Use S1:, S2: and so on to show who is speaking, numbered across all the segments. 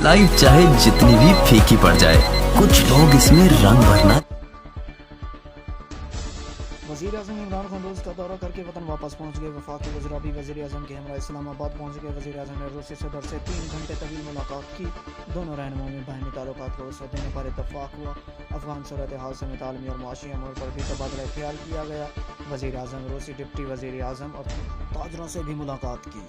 S1: Life चाहे जितनी भी फीकी पड़ जाए, कुछ लोग इसमें रंग भरना।
S2: वज़ीर-ए-आज़म इमरान खान रूस का दौरा करके वतन वापस पहुंच गए। वफाकी वज़ीर वज़ीर-ए-आज़म के हमरा इस्लामाबाद पहुंच गए। वज़ीर-ए-आज़म ने रूसी सदर से 3 घंटे तवील मुलाकात की। दोनों रहनुमाओं में बाहमी ताल्लुकात को वसअत देने पर इत्तफाक हुआ। अफगान सूरत हाल समेत आलमी और मुआशी अमूर पर भी तबादला ख्याल किया गया। वज़ीर-ए-आज़म रूसी डिप्टी वज़ीर-ए-आज़म और ताजरों से भी मुलाकात की।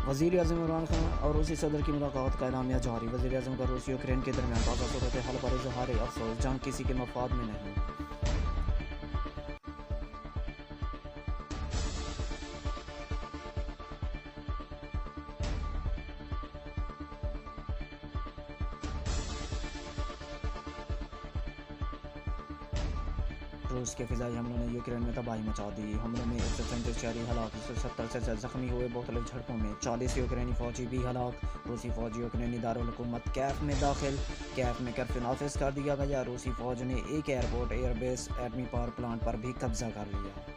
S2: वज़ीर-ए-आज़म इमरान खान और रूसी सदर की मुलाकात का एलामिया जारी। वज़ीर-ए-आज़म का रूसी यूक्रेन के दरमियान ताज़ा सूरत हाल पर इज़हार अफसोस, जंग किसी के मफाद में नहीं। रूस के फ़िज़ाई हमलों ने यूक्रेन में तबाही मचा दी। हमलों में 137 शहरी हलाक, 170 से ज़्यादा ज़ख्मी हुए। मुख्तलिफ झड़पों में 40 यूक्रेनी फ़ौजी भी हलाक। रूसी फ़ौज यूक्रेनी दारुल-हुकूमत कैफ में दाखिल। कैफ में कर्फ्यू नाफिज कर दिया गया। रूसी फ़ौज ने एक एयरपोर्ट, एयरबेस, एटमी पावर प्लांट पर भी कब्जा कर लिया।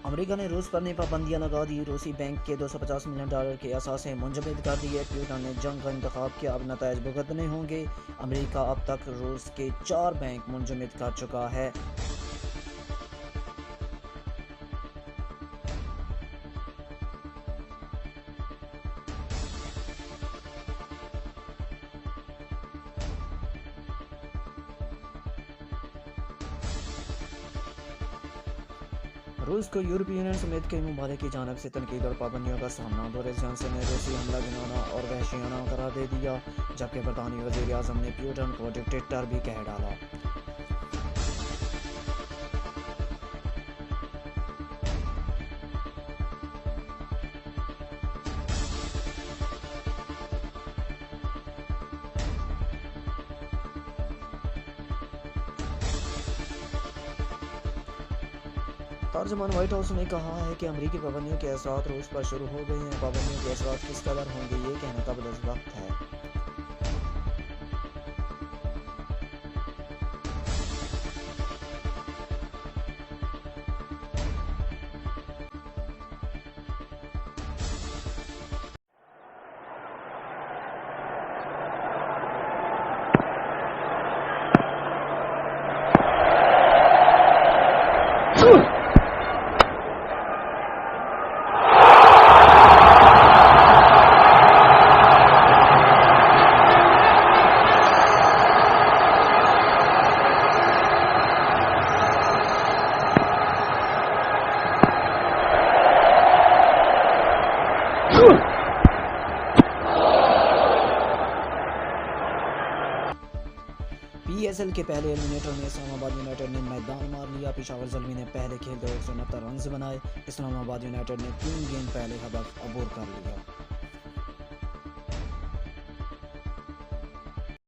S2: अमेरिका ने रूस पर नई पाबंदियां लगा दी। रूसी बैंक के $250 मिलियन के असासे मुंजमद कर दिए। प्यूटन ने जंग का इंतखाब किया, अब नताइज भुगतने होंगे। अमेरिका अब तक रूस के 4 बैंक मुंजमद कर चुका है। रूस को यूरोपीय यूनियन समेत कई ममालिक की जानिब से तनकीद और पाबंदियों का सामना। बोरिस जॉनसन ने रूसी हमला घिनौना और वहशियाना करार दे दिया, जबकि बरतानवी वज़ीर-ए-आज़म ने प्यूटन को डिक्टेटर भी कह डाला। तर्जुमान व्हाइट हाउस ने कहा है कि अमेरिकी पाबंदियों के असरात रूस पर शुरू हो गए हैं। पाबंदियों के असरात किस कदर होंगे, ये कहना काबिल वक्त है। PSL के पहले एलिमिनेटर में इस्लामाबाद यूनाइटेड ने मैदान मार लिया। पेशावर ज़ल्मी ने पहले खेलते 169 रन बनाए। इस्लामाबाद यूनाइटेड ने 3 गेंद पहले हदफ अबूर कर लिया।